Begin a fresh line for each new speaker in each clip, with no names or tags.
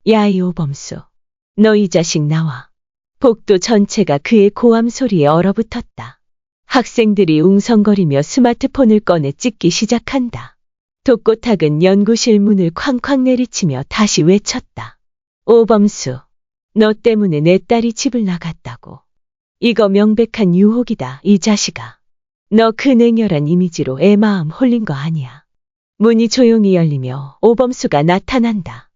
야, 이 오범수. 너 이 자식 나와. 복도 전체가 그의 고함 소리에 얼어붙었다. 학생들이 웅성거리며 스마트폰을 꺼내 찍기 시작한다. 독고탁은 연구실 문을 쾅쾅 내리치며 다시 외쳤다. 오범수, 너 때문에 내 딸이 집을 나갔다고. 이거 명백한 유혹이다, 이 자식아. 너 그 냉혈한 이미지로 애 마음 홀린 거 아니야. 문이 조용히 열리며 오범수가 나타난다.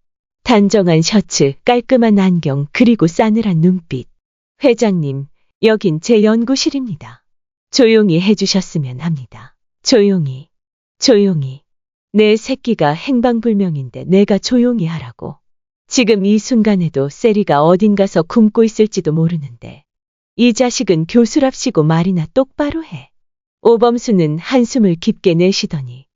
단정한 셔츠, 깔끔한 안경, 그리고 싸늘한 눈빛. 회장님, 여긴 제 연구실입니다. 조용히 해주셨으면 합니다. 조용히, 조용히. 내 새끼가 행방불명인데 내가 조용히 하라고. 지금 이 순간에도 세리가 어딘가서 굶고 있을지도 모르는데. 이 자식은 교수랍시고 말이나 똑바로 해. 오범수는 한숨을 깊게 내쉬더니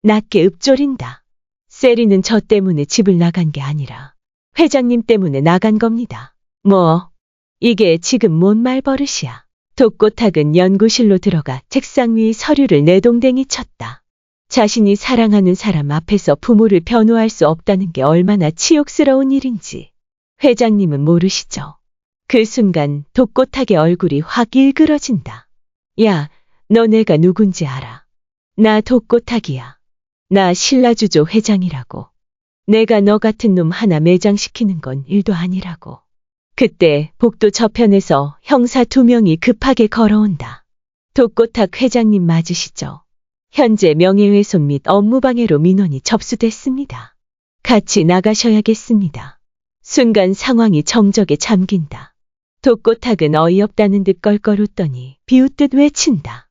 낮게 읊조린다. 세리는 저 때문에 집을 나간 게 아니라 회장님 때문에 나간 겁니다. 뭐, 이게 지금 뭔 말버릇이야. 독고탁은 연구실로 들어가 책상 위 서류를 내동댕이 쳤다. 자신이 사랑하는 사람 앞에서 부모를 변호할 수 없다는 게 얼마나 치욕스러운 일인지 회장님은 모르시죠. 그 순간 독고탁의 얼굴이 확 일그러진다. 야, 너 내가 누군지 알아? 나 독고탁이야. 나 신라주조 회장이라고. 내가 너 같은 놈 하나 매장시키는 건 일도 아니라고. 그때 복도 저편에서 형사 2명이 급하게 걸어온다. 독고탁 회장님 맞으시죠? 현재 명예훼손 및 업무방해로 민원이 접수됐습니다. 같이 나가셔야겠습니다. 순간 상황이 정적에 잠긴다. 독고탁은 어이없다는 듯 껄껄 웃더니 비웃듯 외친다.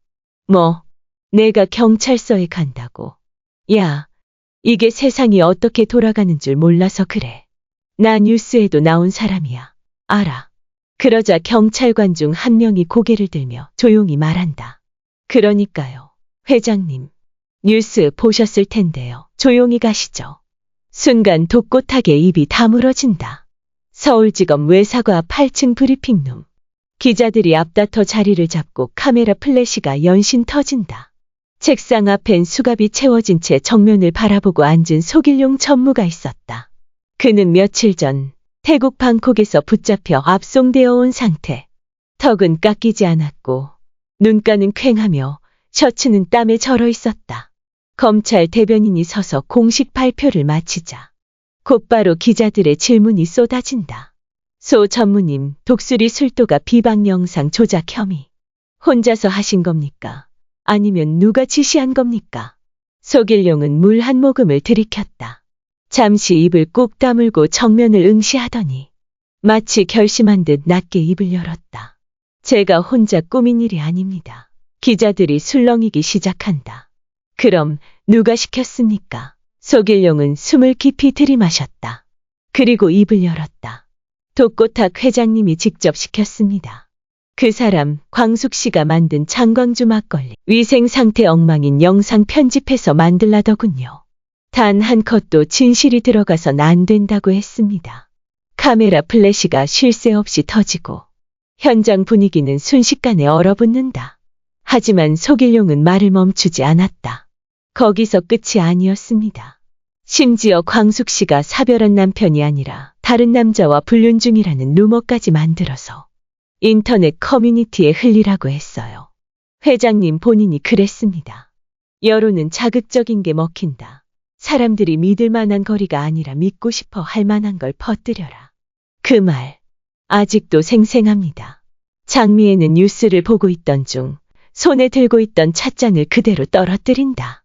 뭐, 내가 경찰서에 간다고. 야, 이게 세상이 어떻게 돌아가는 줄 몰라서 그래. 나 뉴스에도 나온 사람이야. 알아. 그러자 경찰관 중 한 명이 고개를 들며 조용히 말한다. 그러니까요. 회장님. 뉴스 보셨을 텐데요. 조용히 가시죠. 순간 독고탁의 입이 다물어진다. 서울지검 외사과 앞 8층 브리핑룸. 기자들이 앞다퉈 자리를 잡고 카메라 플래시가 연신 터진다. 책상 앞엔 수갑이 채워진 채 정면을 바라보고 앉은 속일용 전무가 있었다. 그는 며칠 전 태국 방콕에서 붙잡혀 압송되어 온 상태. 턱은 깎이지 않았고 눈가는 퀭하며 셔츠는 땀에 절어 있었다. 검찰 대변인이 서서 공식 발표를 마치자 곧바로 기자들의 질문이 쏟아진다. 소 전무님, 독수리 술도가 비방 영상 조작 혐의. 혼자서 하신 겁니까? 아니면 누가 지시한 겁니까? 속일용은 물 한 모금을 들이켰다. 잠시 입을 꾹 다물고 정면을 응시하더니 마치 결심한 듯 낮게 입을 열었다. 제가 혼자 꾸민 일이 아닙니다. 기자들이 술렁이기 시작한다. 그럼 누가 시켰습니까? 속일용은 숨을 깊이 들이마셨다. 그리고 입을 열었다. 독고탁 회장님이 직접 시켰습니다. 그 사람 광숙 씨가 만든 장광주 막걸리 위생 상태 엉망인 영상 편집해서 만들라더군요. 단 한 컷도 진실이 들어가선 안 된다고 했습니다. 카메라 플래시가 쉴 새 없이 터지고 현장 분위기는 순식간에 얼어붙는다. 하지만 속일용은 말을 멈추지 않았다. 거기서 끝이 아니었습니다. 심지어 광숙 씨가 사별한 남편이 아니라 다른 남자와 불륜 중이라는 루머까지 만들어서 인터넷 커뮤니티에 흘리라고 했어요. 회장님 본인이 그랬습니다. 여론은 자극적인 게 먹힌다. 사람들이 믿을 만한 거리가 아니라 믿고 싶어 할 만한 걸 퍼뜨려라. 그 말 아직도 생생합니다. 장미애는 뉴스를 보고 있던 중 손에 들고 있던 찻잔을 그대로 떨어뜨린다.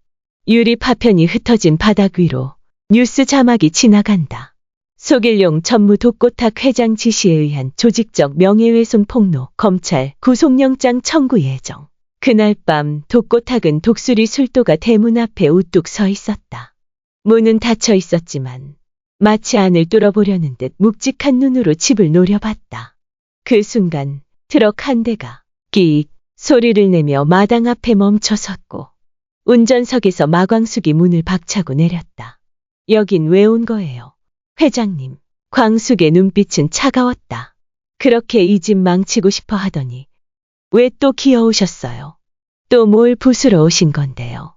유리 파편이 흩어진 바닥 위로 뉴스 자막이 지나간다. 속일용 전무 독고탁 회장 지시에 의한 조직적 명예훼손 폭로 검찰 구속영장 청구 예정. 그날 밤 독고탁은 독수리 술도가 대문 앞에 우뚝 서 있었다. 문은 닫혀 있었지만 마치 안을 뚫어보려는 듯 묵직한 눈으로 집을 노려봤다. 그 순간 트럭 한 대가 끼익 소리를 내며 마당 앞에 멈춰 섰고 운전석에서 마광숙이 문을 박차고 내렸다. 여긴 왜 온 거예요? 회장님. 광숙의 눈빛은 차가웠다. 그렇게 이 집 망치고 싶어 하더니 왜 또 기어오셨어요? 또 뭘 부수러 오신 건데요?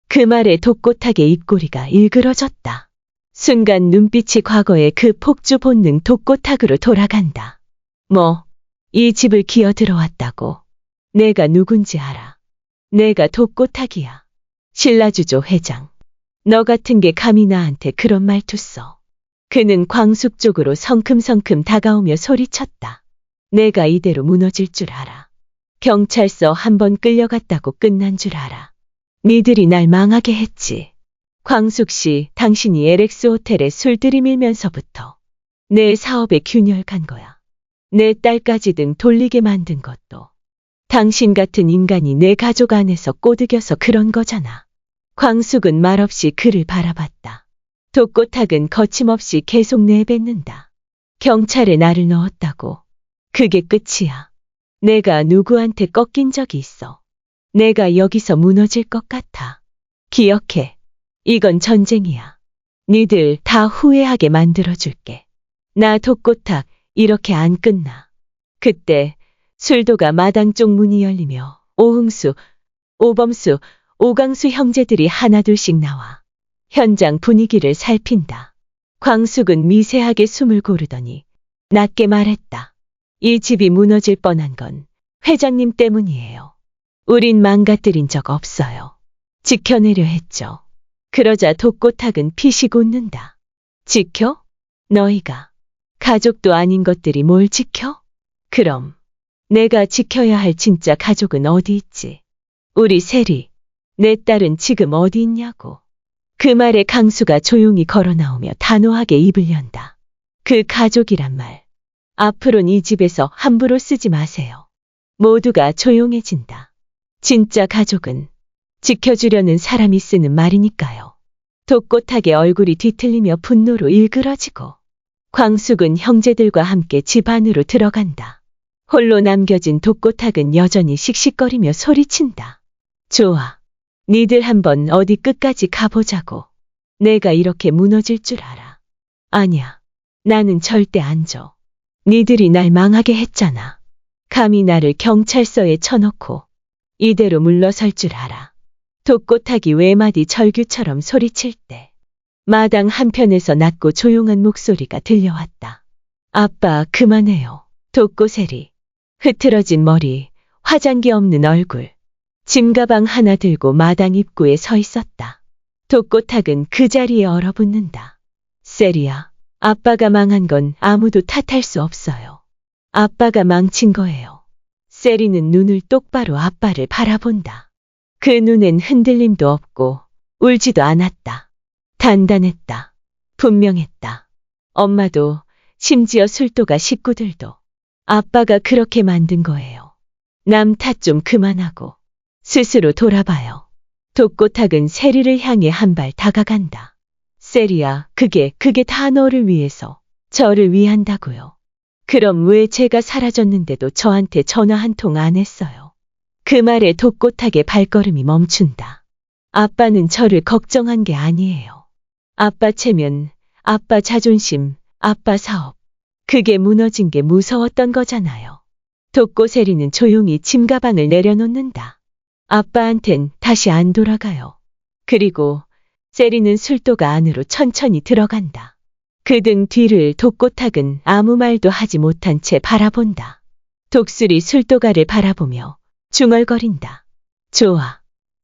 그 말에 독고탁의 입꼬리가 일그러졌다. 순간 눈빛이 과거의 그 폭주 본능 독고탁으로 돌아간다. 이 집을 기어 들어왔다고. 내가 누군지 알아. 내가 독고탁이야. 신라주조 회장. 너 같은 게 감히 나한테 그런 말투 써. 그는 광숙 쪽으로 성큼성큼 다가오며 소리쳤다. 내가 이대로 무너질 줄 알아. 경찰서 한 번 끌려갔다고 끝난 줄 알아. 니들이 날 망하게 했지. 광숙 씨, 당신이 LX 호텔에 술 들이밀면서부터 내 사업에 균열 간 거야. 내 딸까지 등 돌리게 만든 것도 당신 같은 인간이 내 가족 안에서 꼬드겨서 그런 거잖아. 광숙은 말없이 그를 바라봤다. 독고탁은 거침없이 계속 내뱉는다. 경찰에 나를 넣었다고. 그게 끝이야. 내가 누구한테 꺾인 적이 있어. 내가 여기서 무너질 것 같아. 기억해. 이건 전쟁이야. 니들 다 후회하게 만들어줄게. 나 독고탁 이렇게 안 끝나. 그때 술도가 마당 쪽 문이 열리며 오흥수, 오범수, 오강수 형제들이 하나둘씩 나와 현장 분위기를 살핀다. 광숙은 미세하게 숨을 고르더니 낮게 말했다. 이 집이 무너질 뻔한 건 회장님 때문이에요. 우린 망가뜨린 적 없어요. 지켜내려 했죠. 그러자 독고탁은 피식 웃는다. 지켜? 너희가 가족도 아닌 것들이 뭘 지켜? 그럼 내가 지켜야 할 진짜 가족은 어디 있지? 우리 세리, 내 딸은 지금 어디 있냐고. 그 말에 강수가 조용히 걸어 나오며 단호하게 입을 연다. 그 가족이란 말, 앞으론 이 집에서 함부로 쓰지 마세요. 모두가 조용해진다. 진짜 가족은 지켜주려는 사람이 쓰는 말이니까요. 독고탁의 얼굴이 뒤틀리며 분노로 일그러지고 광숙은 형제들과 함께 집 안으로 들어간다. 홀로 남겨진 독고탁은 여전히 씩씩거리며 소리친다. 좋아. 니들 한번 어디 끝까지 가보자고. 내가 이렇게 무너질 줄 알아. 아니야. 나는 절대 안 줘. 니들이 날 망하게 했잖아. 감히 나를 경찰서에 쳐넣고 이대로 물러설 줄 알아. 독고탁이 외마디 절규처럼 소리칠 때 마당 한편에서 낮고 조용한 목소리가 들려왔다. 아빠, 그만해요. 독고세리. 흐트러진 머리, 화장기 없는 얼굴. 짐가방 하나 들고 마당 입구에 서 있었다. 독고탁은 그 자리에 얼어붙는다. 세리야, 아빠가 망한 건 아무도 탓할 수 없어요. 아빠가 망친 거예요. 세리는 눈을 똑바로 아빠를 바라본다. 그 눈엔 흔들림도 없고 울지도 않았다. 단단했다. 분명했다. 엄마도, 심지어 술도가 식구들도 아빠가 그렇게 만든 거예요. 남 탓 좀 그만하고 스스로 돌아봐요. 독고탁은 세리를 향해 한 발 다가간다. 세리야, 그게 다 너를 위해서, 저를 위한다고요. 그럼 왜 제가 사라졌는데도 저한테 전화 한 통 안 했어요? 그 말에 독고탁의 발걸음이 멈춘다. 아빠는 저를 걱정한 게 아니에요. 아빠 체면, 아빠 자존심, 아빠 사업. 그게 무너진 게 무서웠던 거잖아요. 독고세리는 조용히 짐가방을 내려놓는다. 아빠한텐 다시 안 돌아가요. 그리고 세리는 술도가 안으로 천천히 들어간다. 그 등 뒤를 독고탁은 아무 말도 하지 못한 채 바라본다. 독수리 술도가를 바라보며 중얼거린다. 좋아.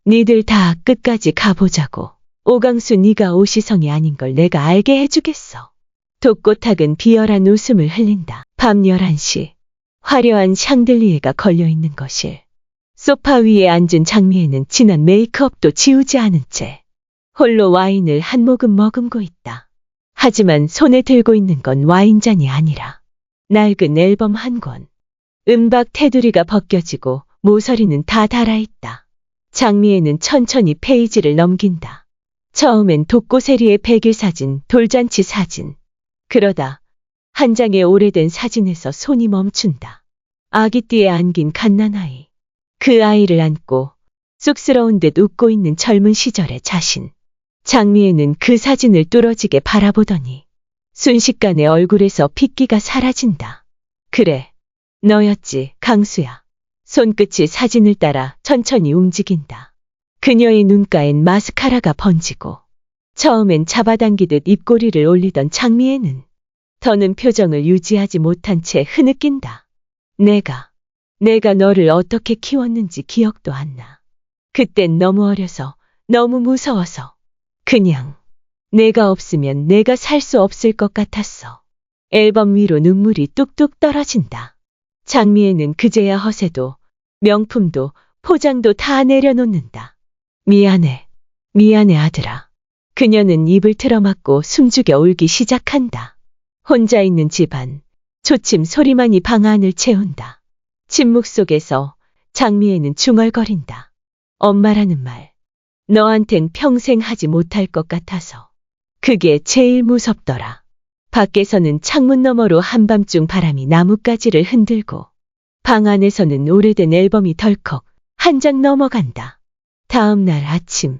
니들 다 끝까지 가보자고. 오강수, 네가 오시성이 아닌 걸 내가 알게 해주겠어. 독고탁은 비열한 웃음을 흘린다. 밤 11시. 화려한 샹들리에가 걸려있는 거실. 소파 위에 앉은 장미애는 진한 메이크업도 지우지 않은 채 홀로 와인을 한 모금 머금고 있다. 하지만 손에 들고 있는 건 와인잔이 아니라 낡은 앨범 한 권. 은박 테두리가 벗겨지고 모서리는 다 닳아있다. 장미애는 천천히 페이지를 넘긴다. 처음엔 독고세리의 백일 사진, 돌잔치 사진. 그러다 한 장의 오래된 사진에서 손이 멈춘다. 아기띠에 안긴 갓난아이. 그 아이를 안고 쑥스러운 듯 웃고 있는 젊은 시절의 자신. 장미애는 그 사진을 뚫어지게 바라보더니 순식간에 얼굴에서 핏기가 사라진다. 그래, 너였지, 강수야. 손끝이 사진을 따라 천천히 움직인다. 그녀의 눈가엔 마스카라가 번지고 처음엔 잡아당기듯 입꼬리를 올리던 장미애는 더는 표정을 유지하지 못한 채 흐느낀다. 내가 너를 어떻게 키웠는지 기억도 안 나. 그땐 너무 어려서, 너무 무서워서. 그냥 내가 없으면 내가 살 수 없을 것 같았어. 앨범 위로 눈물이 뚝뚝 떨어진다. 장미애는 그제야 허세도, 명품도, 포장도 다 내려놓는다. 미안해 아들아. 그녀는 입을 틀어막고 숨죽여 울기 시작한다. 혼자 있는 집안, 초침 소리만이 방 안을 채운다. 침묵 속에서 장미애는 중얼거린다. 엄마라는 말, 너한텐 평생 하지 못할 것 같아서. 그게 제일 무섭더라. 밖에서는 창문 너머로 한밤중 바람이 나뭇가지를 흔들고 방 안에서는 오래된 앨범이 덜컥 한 장 넘어간다. 다음 날 아침,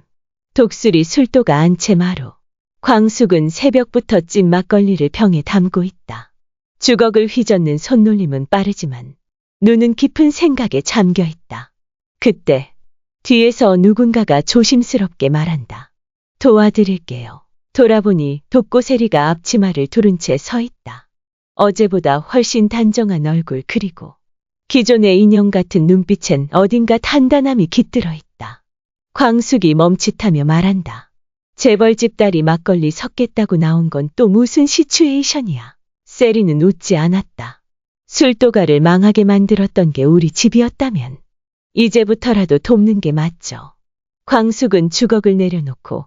독수리 술도가 안채마루. 광숙은 새벽부터 찐 막걸리를 병에 담고 있다. 주걱을 휘젓는 손놀림은 빠르지만 눈은 깊은 생각에 잠겨 있다. 그때 뒤에서 누군가가 조심스럽게 말한다. 도와드릴게요. 돌아보니 독고세리가 앞치마를 두른 채 서 있다. 어제보다 훨씬 단정한 얼굴 그리고 기존의 인형 같은 눈빛엔 어딘가 단단함이 깃들어 있다. 광숙이 멈칫하며 말한다. 재벌집 딸이 막걸리 섞겠다고 나온 건 또 무슨 시츄에이션이야. 세리는 웃지 않았다. 술도가를 망하게 만들었던 게 우리 집이었다면 이제부터라도 돕는 게 맞죠. 광숙은 주걱을 내려놓고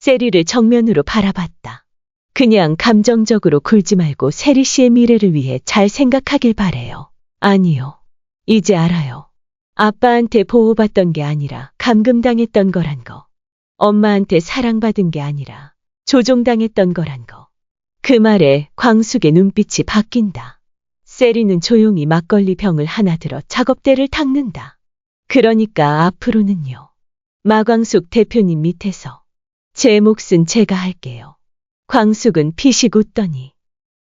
세리를 정면으로 바라봤다. 그냥 감정적으로 굴지 말고 세리 씨의 미래를 위해 잘 생각하길 바래요. 아니요. 이제 알아요. 아빠한테 보호받던 게 아니라 감금당했던 거란 거. 엄마한테 사랑받은 게 아니라 조종당했던 거란 거. 그 말에 광숙의 눈빛이 바뀐다. 세리는 조용히 막걸리 병을 하나 들어 작업대를 닦는다. 그러니까 앞으로는요. 마광숙 대표님 밑에서 제 몫은 제가 할게요. 광숙은 피식 웃더니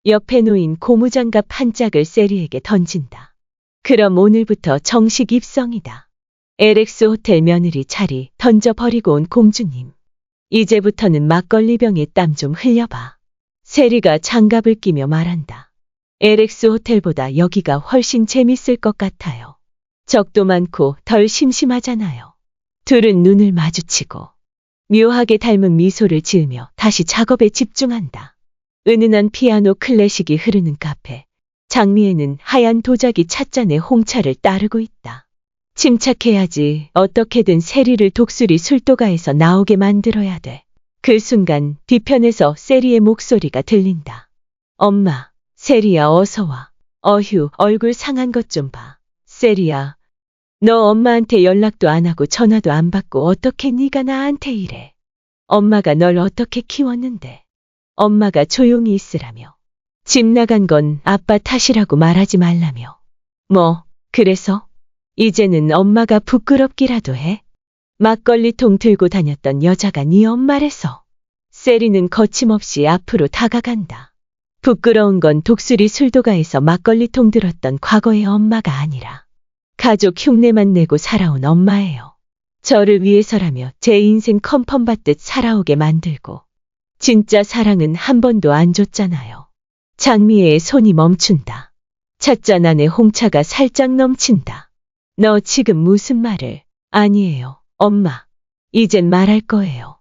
옆에 놓인 고무장갑 한 짝을 세리에게 던진다. 그럼 오늘부터 정식 입성이다. LX 호텔 며느리 자리 던져버리고 온 공주님. 이제부터는 막걸리병에 땀 좀 흘려봐. 세리가 장갑을 끼며 말한다. LX 호텔보다 여기가 훨씬 재밌을 것 같아요. 적도 많고 덜 심심하잖아요. 둘은 눈을 마주치고 묘하게 닮은 미소를 지으며 다시 작업에 집중한다. 은은한 피아노 클래식이 흐르는 카페. 장미애는 하얀 도자기 찻잔에 홍차를 따르고 있다. 침착해야지. 어떻게든 세리를 독수리 술도가에서 나오게 만들어야 돼. 그 순간 뒤편에서 세리의 목소리가 들린다. 엄마, 세리야 어서 와. 어휴, 얼굴 상한 것 좀 봐. 세리야, 너 엄마한테 연락도 안 하고 전화도 안 받고 어떻게 네가 나한테 이래. 엄마가 널 어떻게 키웠는데. 엄마가 조용히 있으라며. 집 나간 건 아빠 탓이라고 말하지 말라며. 뭐, 그래서? 이제는 엄마가 부끄럽기라도 해? 막걸리통 들고 다녔던 여자가 네 엄마래서. 세리는 거침없이 앞으로 다가간다. 부끄러운 건 독수리 술도가에서 막걸리통 들었던 과거의 엄마가 아니라 가족 흉내만 내고 살아온 엄마예요. 저를 위해서라며 제 인생 컨펌 받듯 살아오게 만들고 진짜 사랑은 한 번도 안 줬잖아요. 장미애의 손이 멈춘다. 찻잔 안에 홍차가 살짝 넘친다. 너 지금 무슨 말을? 아니에요, 엄마. 이젠 말할 거예요.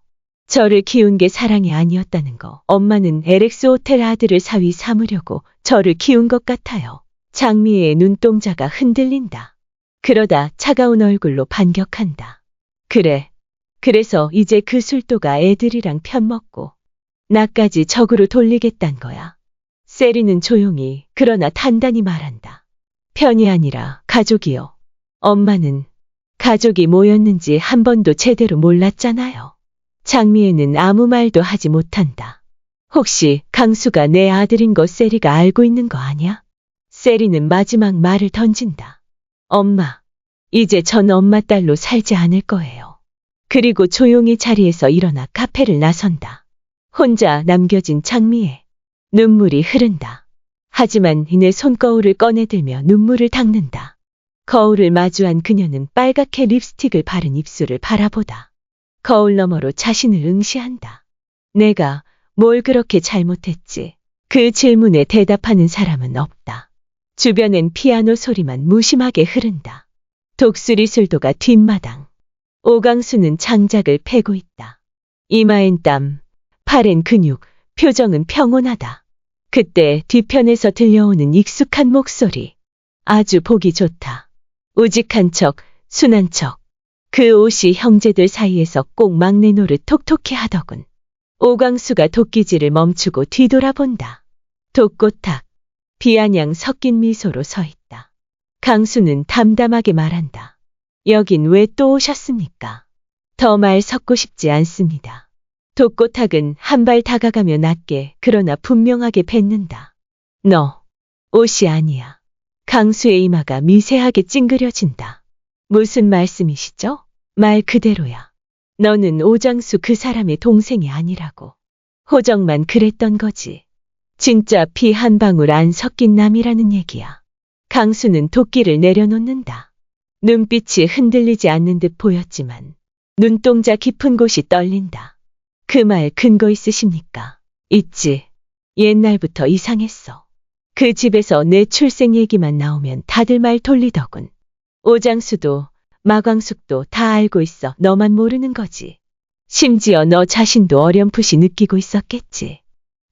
저를 키운 게 사랑이 아니었다는 거. 엄마는 LX 호텔 아들을 사위 삼으려고 저를 키운 것 같아요. 장미애의 눈동자가 흔들린다. 그러다 차가운 얼굴로 반격한다. 그래. 그래서 이제 그 술도가 애들이랑 편먹고 나까지 적으로 돌리겠단 거야. 세리는 조용히 그러나 단단히 말한다. 편이 아니라 가족이요. 엄마는 가족이 뭐였는지 한 번도 제대로 몰랐잖아요. 장미애는 아무 말도 하지 못한다. 혹시 강수가 내 아들인 거 세리가 알고 있는 거 아냐? 세리는 마지막 말을 던진다. 엄마, 이제 전 엄마 딸로 살지 않을 거예요. 그리고 조용히 자리에서 일어나 카페를 나선다. 혼자 남겨진 장미애. 눈물이 흐른다. 하지만 이내 손거울을 꺼내들며 눈물을 닦는다. 거울을 마주한 그녀는 빨갛게 립스틱을 바른 입술을 바라보다 거울 너머로 자신을 응시한다. 내가 뭘 그렇게 잘못했지? 그 질문에 대답하는 사람은 없다. 주변엔 피아노 소리만 무심하게 흐른다. 독수리 술도가 뒷마당. 오강수는 장작을 패고 있다. 이마엔 땀, 팔엔 근육, 표정은 평온하다. 그때 뒤편에서 들려오는 익숙한 목소리. 아주 보기 좋다. 우직한 척, 순한 척. 그 옷이 형제들 사이에서 꼭 막내 노릇 톡톡히 하더군. 오광수가 도끼질을 멈추고 뒤돌아본다. 독고탁, 비아냥 섞인 미소로 서 있다. 강수는 담담하게 말한다. 여긴 왜 또 오셨습니까? 더 말 섞고 싶지 않습니다. 독고탁은 한 발 다가가며 낮게 그러나 분명하게 뱉는다. 너, 옷이 아니야. 강수의 이마가 미세하게 찡그려진다. 무슨 말씀이시죠? 말 그대로야. 너는 오장수 그 사람의 동생이 아니라고. 호정만 그랬던 거지. 진짜 피 한 방울 안 섞인 남이라는 얘기야. 강수는 도끼를 내려놓는다. 눈빛이 흔들리지 않는 듯 보였지만 눈동자 깊은 곳이 떨린다. 그 말 근거 있으십니까? 있지. 옛날부터 이상했어. 그 집에서 내 출생 얘기만 나오면 다들 말 돌리더군. 오장수도 마광숙도 다 알고 있어. 너만 모르는 거지. 심지어 너 자신도 어렴풋이 느끼고 있었겠지.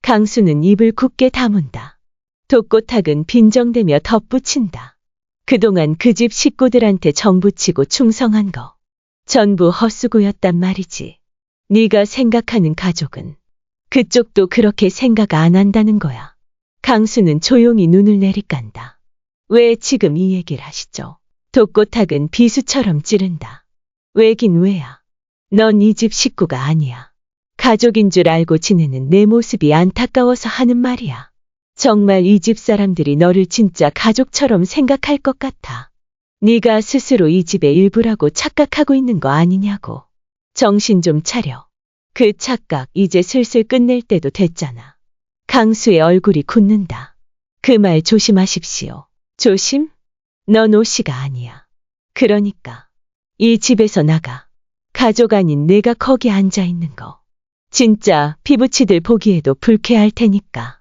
강수는 입을 굳게 다문다. 독고탁은 빈정대며 덧붙인다. 그동안 그 집 식구들한테 정붙이고 충성한 거 전부 헛수고였단 말이지. 네가 생각하는 가족은 그쪽도 그렇게 생각 안 한다는 거야. 강수는 조용히 눈을 내리깐다. 왜 지금 이 얘기를 하시죠? 독고탁은 비수처럼 찌른다. 왜긴 왜야. 넌 이 집 식구가 아니야. 가족인 줄 알고 지내는 내 모습이 안타까워서 하는 말이야. 정말 이 집 사람들이 너를 진짜 가족처럼 생각할 것 같아. 네가 스스로 이 집의 일부라고 착각하고 있는 거 아니냐고. 정신 좀 차려. 그 착각 이제 슬슬 끝낼 때도 됐잖아. 강수의 얼굴이 굳는다. 그 말 조심하십시오. 조심? 넌 오씨가 아니야. 그러니까 이 집에서 나가. 가족 아닌 내가 거기 앉아 있는 거. 진짜 피부치들 보기에도 불쾌할 테니까.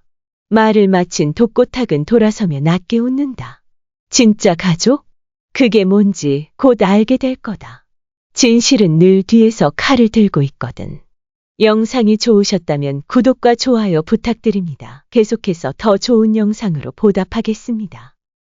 말을 마친 독고탁은 돌아서며 낮게 웃는다. 진짜 가족? 그게 뭔지 곧 알게 될 거다. 진실은 늘 뒤에서 칼을 들고 있거든. 영상이 좋으셨다면 구독과 좋아요 부탁드립니다. 계속해서 더 좋은 영상으로 보답하겠습니다.